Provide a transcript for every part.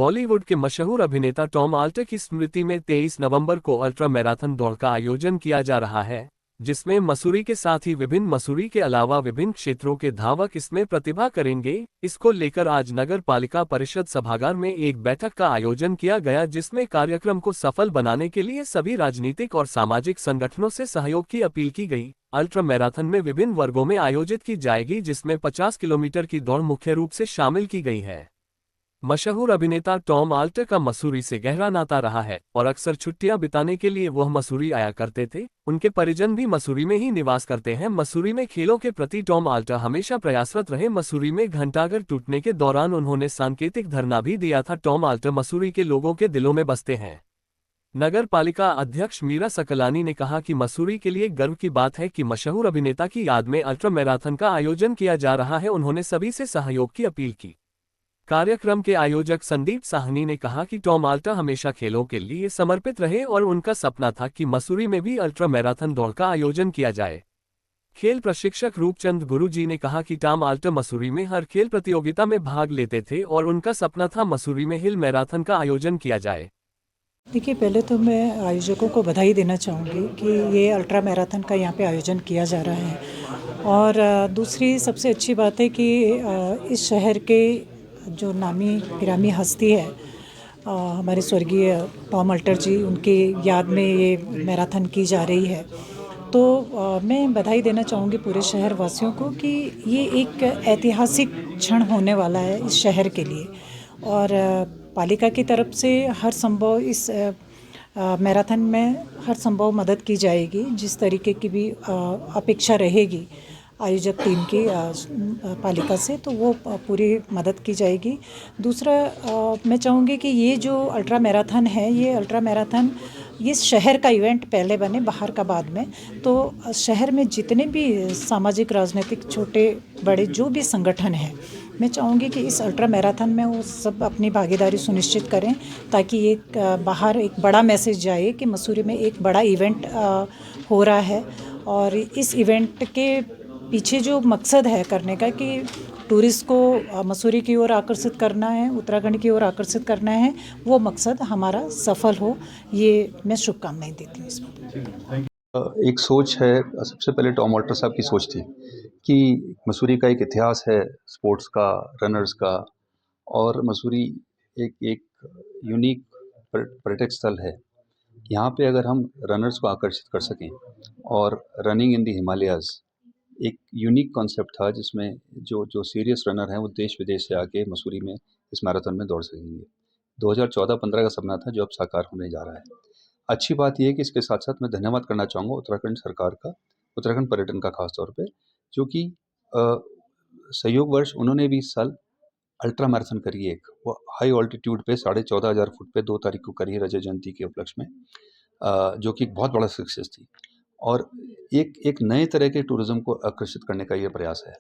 बॉलीवुड के मशहूर अभिनेता टॉम आल्टर की स्मृति में 23 नवंबर को अल्ट्रा मैराथन दौड़ का आयोजन किया जा रहा है, जिसमें मसूरी के साथ ही विभिन्न मसूरी के अलावा विभिन्न क्षेत्रों के धावक इसमें प्रतिभा करेंगे। इसको लेकर आज नगर पालिका परिषद सभागार में एक बैठक का आयोजन किया गया, जिसमें कार्यक्रम को सफल बनाने के लिए सभी राजनीतिक और सामाजिक संगठनों से सहयोग की अपील की गई। अल्ट्रा मैराथन में विभिन्न वर्गों में आयोजित की जाएगी, जिसमें 50 किलोमीटर की दौड़ मुख्य रूप से शामिल की गई है। मशहूर अभिनेता टॉम आल्टर का मसूरी से गहरा नाता रहा है और अक्सर छुट्टियां बिताने के लिए वह मसूरी आया करते थे। उनके परिजन भी मसूरी में ही निवास करते हैं। मसूरी में खेलों के प्रति टॉम आल्टर हमेशा प्रयासरत रहे। मसूरी में घंटाघर टूटने के दौरान उन्होंने सांकेतिक धरना भी दिया था। टॉम आल्टर मसूरी के लोगों के दिलों में बसते हैं। नगर पालिका अध्यक्ष मीरा सकलानी ने कहा कि मसूरी के लिए गर्व की बात है कि मशहूर अभिनेता की याद में अल्ट्रा मैराथन का आयोजन किया जा रहा है। उन्होंने सभी से सहयोग की अपील की। कार्यक्रम के आयोजक संदीप साहनी ने कहा कि टॉम आल्टर हमेशा खेलों के लिए समर्पित रहे और उनका सपना था कि मसूरी में भी अल्ट्रा मैराथन दौड़ का आयोजन किया जाए। खेल प्रशिक्षक रूपचंद गुरुजी ने कहा कि टॉम आल्टर मसूरी में हर खेल प्रतियोगिता में भाग लेते थे और उनका सपना था मसूरी में हिल मैराथन का आयोजन किया जाए। देखिए, पहले तो मैं आयोजकों को बधाई देना चाहूँगी कि ये अल्ट्रा मैराथन का यहाँ पे आयोजन किया जा रहा है। और दूसरी सबसे अच्छी बात है कि इस शहर के जो नामी गिरामी हस्ती है, हमारे स्वर्गीय टॉम आल्टर जी, उनकी याद में ये मैराथन की जा रही है। तो मैं बधाई देना चाहूँगी पूरे शहर वासियों को कि ये एक ऐतिहासिक क्षण होने वाला है इस शहर के लिए। और पालिका की तरफ से हर संभव इस मैराथन में हर संभव मदद की जाएगी। जिस तरीके की भी अपेक्षा रहेगी आयोजक टीम की पालिका से, तो वो पूरी मदद की जाएगी। दूसरा, मैं चाहूँगी कि ये जो अल्ट्रा मैराथन है, ये अल्ट्रा मैराथन ये शहर का इवेंट पहले बने, बाहर का बाद में। तो शहर में जितने भी सामाजिक राजनीतिक छोटे बड़े जो भी संगठन हैं, मैं चाहूँगी कि इस अल्ट्रा मैराथन में वो सब अपनी भागीदारी सुनिश्चित करें, ताकि एक बाहर एक बड़ा मैसेज जाए कि मसूरी में एक बड़ा इवेंट हो रहा है। और इस इवेंट के पीछे जो मकसद है करने का कि टूरिस्ट को मसूरी की ओर आकर्षित करना है, उत्तराखंड की ओर आकर्षित करना है, वो मकसद हमारा सफल हो, ये मैं शुभकामनाएं देती हूँ इसमें। एक सोच है, सबसे पहले टॉम आल्टर साहब की सोच थी कि मसूरी का एक इतिहास है स्पोर्ट्स का, रनर्स का, और मसूरी एक यूनिक पर्यटक स्थल है। यहाँ पे अगर हम रनर्स को आकर्षित कर सकें, और रनिंग इन द हिमालयाज़ एक यूनिक कॉन्सेप्ट था, जिसमें जो सीरियस रनर हैं वो देश विदेश से आके मसूरी में इस मैराथन में दौड़ सकेंगे। 2014-15 का सपना था, जो अब साकार होने जा रहा है। अच्छी बात यह है कि इसके साथ साथ मैं धन्यवाद करना चाहूँगा उत्तराखंड सरकार का, उत्तराखंड पर्यटन का खास तौर पे, जो कि सहयोगवश उन्होंने भी इस साल अल्ट्रा मैराथन करी है। एक वो हाई ऑल्टीट्यूड पे 14,500 फुट पे 2 तारीख को करी है, रजत जयंती के उपलक्ष्य में, जो कि एक बहुत बड़ा सक्सेस थी। और एक नए तरह के टूरिज़्म को आकर्षित करने का ये प्रयास है,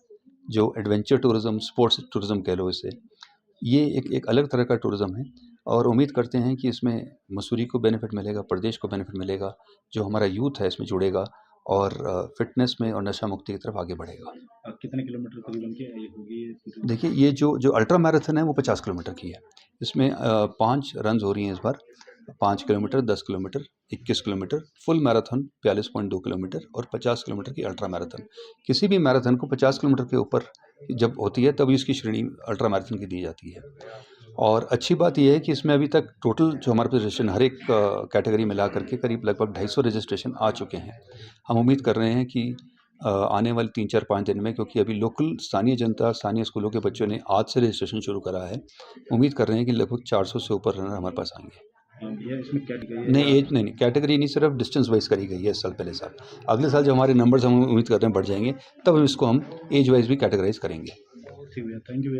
जो एडवेंचर टूरिज़्म, स्पोर्ट्स टूरिज़्म कह लो इसे। ये एक अलग तरह का टूरिज़्म है, और उम्मीद करते हैं कि इसमें मसूरी को बेनिफिट मिलेगा, प्रदेश को बेनिफिट मिलेगा, जो हमारा यूथ है इसमें जुड़ेगा और फिटनेस में और नशा मुक्ति की तरफ आगे बढ़ेगा। कितने किलोमीटर करीबन की होगी? देखिए, ये जो अल्ट्रा मैराथन है वो 50 किलोमीटर की है। इसमें 5 रन्स हो रही हैं इस बार, 5 kilometre, 10 kilometre, 21 kilometre, full marathon 42.2 kilometre और 50 किलोमीटर की अल्ट्रा मैराथन। किसी भी मैराथन को 50 किलोमीटर के ऊपर जब होती है, तभी इसकी श्रेणी अल्ट्रा मैराथन की दी जाती है। और अच्छी बात यह है कि इसमें अभी तक टोटल जो हमारे पास रजिस्ट्रेशन हर एक कैटेगरी मिला करके करीब लगभग 250 रजिस्ट्रेशन आ चुके हैं। हम उम्मीद कर रहे हैं कि आने वाले 3-4-5 दिन में, क्योंकि अभी लोकल स्थानीय जनता, स्थानीय स्कूलों के बच्चों ने आज से रजिस्ट्रेशन शुरू करा है, उम्मीद कर रहे हैं कि लगभग 400 से ऊपर रनर हमारे पास आएंगे। इसमें कैटेगरी नहीं, एज नहीं, कैटेगरी नहीं, सिर्फ डिस्टेंस वाइज करी गई है इस साल। पहले साल, अगले साल जो हमारे नंबर्स हम उम्मीद कर रहे हैं बढ़ जाएंगे, तब हम इसको एज वाइज भी कैटेगराइज करेंगे। ठीक है, थैंक यू।